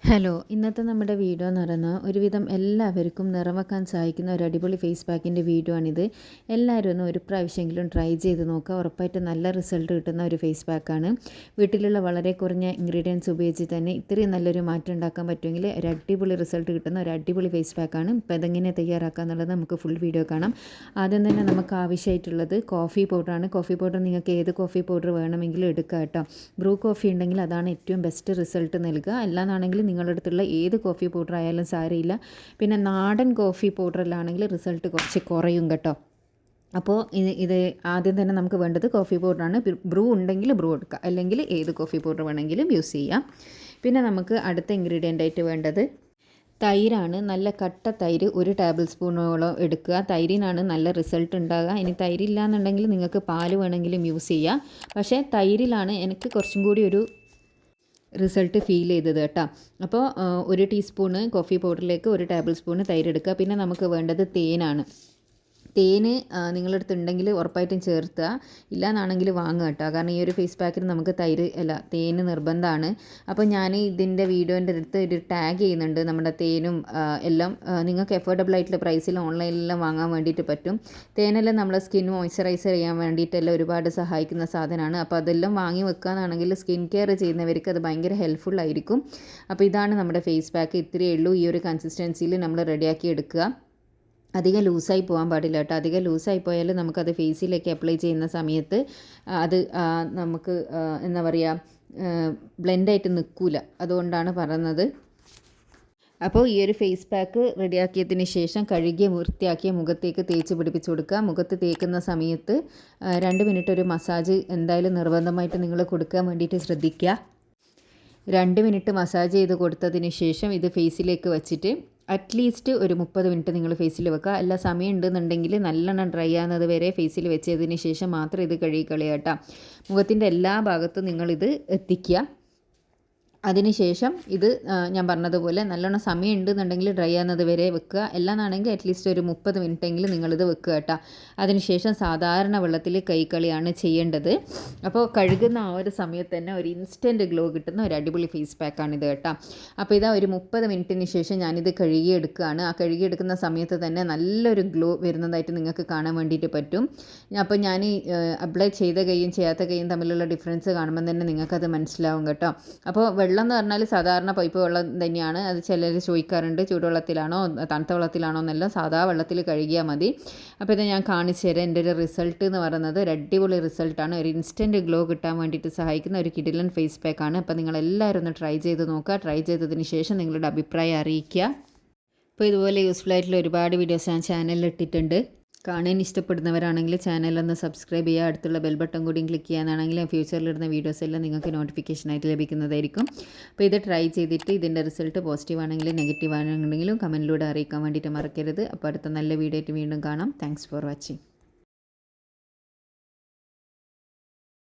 Hello, ഇന്നത്തെ നമ്മുടെ video എന്ന് പറയുന്നത് ഒരുവിധം എല്ലാവർക്കും നിറം വെക്കാൻ സഹായിക്കുന്ന ഒരു അടിപൊളി ഫേസ് പാക്കിൻ്റെ വീഡിയോ ആണിത്. എല്ലാവരും ഒന്ന് ഒരു പ്രാവശ്യമെങ്കിലും ട്രൈ ചെയ്ത് നോക്കുക. ഉറപ്പായിട്ട് നല്ല റിസൾട്ട് കിട്ടുന്ന ഒരു ഫേസ് പാക്കാണ്. വീട്ടിലുള്ള വളരെ കുറഞ്ഞ ഇൻഗ്രീഡിയൻസ് ഉപയോഗിച്ച് തന്നെ ഇത്രയും നല്ലൊരു മാറ്റം ഉണ്ടാക്കാൻ പറ്റുമെങ്കിൽ ഒരു അടിപൊളി റിസൾട്ട് കിട്ടുന്ന ഒരു അടിപൊളി ഫേസ് പാക്കാണ്. ഇപ്പോൾ ഇതെങ്ങനെ തയ്യാറാക്കുക എന്നുള്ളത് നമുക്ക് ഫുൾ വീഡിയോ കാണാം. ആദ്യം തന്നെ നമുക്ക് ആവശ്യമായിട്ടുള്ളത് കോഫി പൗഡറാണ്. കോഫി പൗഡർ നിങ്ങൾക്ക് ഏത് കോഫി പൗഡർ വേണമെങ്കിലും എടുക്കുക കേട്ടോ. ബ്രൂ കോഫി ഉണ്ടെങ്കിൽ അതാണ് ഏറ്റവും ബെസ്റ്റ് റിസൾട്ട് നൽകുക. അല്ലാന്നാണെങ്കിൽ നിങ്ങളുടെ അടുത്തുള്ള ഏത് കോഫി പൗഡർ ആയാലും സാരമില്ല. പിന്നെ നാടൻ കോഫി പൗഡറിലാണെങ്കിൽ റിസൾട്ട് കുറച്ച് കുറയും കേട്ടോ. അപ്പോൾ ഇത് ആദ്യം തന്നെ നമുക്ക് വേണ്ടത് കോഫി പൗഡറാണ്. ബ്രൂ ഉണ്ടെങ്കിൽ ബ്രൂ എടുക്കുക, അല്ലെങ്കിൽ ഏത് കോഫി പൗഡർ വേണമെങ്കിലും യൂസ് ചെയ്യാം. പിന്നെ നമുക്ക് അടുത്ത ഇൻഗ്രീഡിയൻ്റ് ആയിട്ട് വേണ്ടത് തൈരാണ്. നല്ല കട്ട തൈര് 1 ടേബിൾ സ്പൂണോളം എടുക്കുക. തൈരിനാണ് നല്ല റിസൾട്ട് ഉണ്ടാകുക. ഇനി തൈരില്ല എന്നുണ്ടെങ്കിൽ നിങ്ങൾക്ക് പാല് വേണമെങ്കിലും യൂസ് ചെയ്യാം. പക്ഷേ തൈരിലാണ് എനിക്ക് കുറച്ചും കൂടി ഒരു റിസൾട്ട് ഫീൽ ചെയ്തത് കേട്ടോ. അപ്പോൾ 1 ടീസ്പൂണ് കോഫി പൗഡറിലേക്ക് 1 ടേബിൾ സ്പൂണ് തൈര് എടുക്കുക. പിന്നെ നമുക്ക് വേണ്ടത് തേനാണ്. തേന് നിങ്ങളുടെ അടുത്ത് ഉണ്ടെങ്കിൽ ഉറപ്പായിട്ടും ചേർത്തുക, ഇല്ലയെന്നാണെങ്കിൽ വാങ്ങുക കേട്ടോ. കാരണം ഈ ഒരു ഫേസ് പാക്കിന് നമുക്ക് തേന് നിർബന്ധമാണ്. അപ്പോൾ ഞാൻ ഇതിൻ്റെ വീഡിയോൻ്റെ അടുത്ത് ഒരു ടാഗ് ചെയ്യുന്നുണ്ട് നമ്മുടെ തേനും എല്ലാം. നിങ്ങൾക്ക് അഫോർഡബിൾ ആയിട്ടുള്ള പ്രൈസിൽ ഓൺലൈനിലെല്ലാം വാങ്ങാൻ വേണ്ടിയിട്ട് പറ്റും. തേനെല്ലാം നമ്മളെ സ്കിൻ മോയ്സ്ചറൈസ് ചെയ്യാൻ വേണ്ടിയിട്ടെല്ലാം ഒരുപാട് സഹായിക്കുന്ന സാധനമാണ്. അപ്പോൾ അതെല്ലാം വാങ്ങി വെക്കുകയെന്നാണെങ്കിൽ സ്കിൻ കെയർ ചെയ്യുന്നവർക്ക് അത് ഭയങ്കര ഹെൽപ്ഫുൾ ആയിരിക്കും. അപ്പോൾ ഇതാണ് നമ്മുടെ ഫേസ് പാക്ക്. ഇത്രയേ ഉള്ളൂ. ഈ ഒരു കൺസിസ്റ്റൻസിയിൽ നമ്മൾ റെഡിയാക്കി എടുക്കുക. അധികം ലൂസായി പോകാൻ പാടില്ല കേട്ടോ. അധികം ലൂസായി പോയാൽ നമുക്കത് ഫേസിലേക്ക് അപ്ലൈ ചെയ്യുന്ന സമയത്ത് അത് നമുക്ക് എന്താ പറയുക, ബ്ലെൻഡായിട്ട് നിൽക്കില്ല. അതുകൊണ്ടാണ് പറയുന്നത്. അപ്പോൾ ഈ ഒരു ഫേസ് പാക്ക് റെഡിയാക്കിയതിന് ശേഷം കഴുകിയ വൃത്തിയാക്കിയ മുഖത്തേക്ക് തേച്ച് പിടിപ്പിച്ച് കൊടുക്കുക. മുഖത്ത് തേക്കുന്ന സമയത്ത് 2 മിനിറ്റ് ഒരു മസാജ് എന്തായാലും നിർബന്ധമായിട്ട് നിങ്ങൾ കൊടുക്കാൻ വേണ്ടിയിട്ട് ശ്രദ്ധിക്കുക. 2 മിനിറ്റ് മസാജ് ചെയ്ത് കൊടുത്തതിന് ശേഷം ഇത് ഫേസിലേക്ക് വെച്ചിട്ട് അറ്റ്ലീസ്റ്റ് ഒരു 30 മിനിറ്റ് നിങ്ങൾ ഫേസിൽ വെക്കുക. അല്ല സമയം ഉണ്ടെന്നുണ്ടെങ്കിൽ നല്ലോണം ഡ്രൈ ആകുന്നത് വരെ ഫേസിൽ വെച്ചതിന് ശേഷം മാത്രം ഇത് കഴുകി കളയുക കേട്ടോ. മുഖത്തിൻ്റെ എല്ലാ ഭാഗത്തും നിങ്ങളിത് എത്തിക്കുക. അതിനുശേഷം ഇത് ഞാൻ പറഞ്ഞതുപോലെ നല്ലോണം സമയം ഉണ്ടെന്നുണ്ടെങ്കിൽ ഡ്രൈ ആകുന്നത് വരെ വെക്കുക. എല്ലാന്നാണെങ്കിൽ അറ്റ്ലീസ്റ്റ് ഒരു 30 മിനിറ്റെങ്കിലും നിങ്ങളിത് വെക്കുക കേട്ടോ. അതിനുശേഷം സാധാരണ വെള്ളത്തിൽ കൈകളിയാണ് ചെയ്യേണ്ടത്. അപ്പോൾ കഴുകുന്ന ആ ഒരു സമയത്ത് തന്നെ ഒരു ഇൻസ്റ്റൻറ്റ് ഗ്ലോ കിട്ടുന്ന ഒരു അടിപൊളി ഫേസ് പാക്കാണിത് കേട്ടോ. അപ്പോൾ ഇതാ ഒരു 30 മിനിറ്റിന് ശേഷം ഞാനിത് കഴുകിയെടുക്കുകയാണ്. ആ കഴുകിയെടുക്കുന്ന സമയത്ത് തന്നെ നല്ലൊരു ഗ്ലോ വരുന്നതായിട്ട് നിങ്ങൾക്ക് കാണാൻ വേണ്ടിയിട്ട് പറ്റും. അപ്പോൾ ഞാൻ അപ്ലൈ ചെയ്ത കൈയും ചെയ്യാത്ത കൈയും തമ്മിലുള്ള ഡിഫറൻസ് കാണുമ്പോൾ തന്നെ നിങ്ങൾക്കത് മനസ്സിലാവും കേട്ടോ. അപ്പോൾ വെള്ളം എന്ന് പറഞ്ഞാൽ സാധാരണ പൈപ്പ് വെള്ളം തന്നെയാണ്. അത് ചിലർ ചോദിക്കാറുണ്ട് ചൂടുവെള്ളത്തിലാണോ തണുത്ത വെള്ളത്തിലാണോ എന്നെല്ലാം. സാധാ വെള്ളത്തിൽ കഴുകിയാൽ മതി. അപ്പോൾ ഇത് ഞാൻ കാണിച്ചു തരാം. എൻ്റെ ഒരു റിസൾട്ട് എന്ന് പറയുന്നത് ഒരു അടിപൊളി റിസൾട്ടാണ്. ഒരു ഇൻസ്റ്റൻറ്റ് ഗ്ലോ കിട്ടാൻ വേണ്ടിയിട്ട് സഹായിക്കുന്ന ഒരു കിടിലൻ ഫേസ് പാക്കാണ്. അപ്പോൾ നിങ്ങളെല്ലാവരും ഒന്ന് ട്രൈ ചെയ്ത് നോക്കുക. ട്രൈ ചെയ്തതിന് ശേഷം നിങ്ങളുടെ അഭിപ്രായം അറിയിക്കുക. അപ്പോൾ ഇതുപോലെ യൂസ്ഫുൾ ആയിട്ടുള്ള ഒരുപാട് വീഡിയോസ് ഞാൻ ചാനലിൽ ഇട്ടിട്ടുണ്ട്. കാണാൻ ഇഷ്ടപ്പെടുന്നവരാണെങ്കിൽ ചാനലൊന്ന് സബ്സ്ക്രൈബ് ചെയ്യുക. അടുത്തുള്ള ബെൽ ബട്ടൺ കൂടിയും ക്ലിക്ക് ചെയ്യാനാണെങ്കിൽ ഫ്യൂച്ചറിലിടുന്ന വീഡിയോസ് എല്ലാം നിങ്ങൾക്ക് നോട്ടിഫിക്കേഷനായിട്ട് ലഭിക്കുന്നതായിരിക്കും. അപ്പോൾ ഇത് ട്രൈ ചെയ്തിട്ട് ഇതിൻ്റെ റിസൾട്ട് പോസിറ്റീവ് ആണെങ്കിലും നെഗറ്റീവ് ആണെങ്കിലും കമൻറ്റിലൂടെ അറിയിക്കാൻ വേണ്ടിയിട്ട് മറക്കരുത്. അപ്പോൾ അടുത്ത നല്ല വീഡിയോ ആയിട്ട് വീണ്ടും കാണാം. Thanks for watching.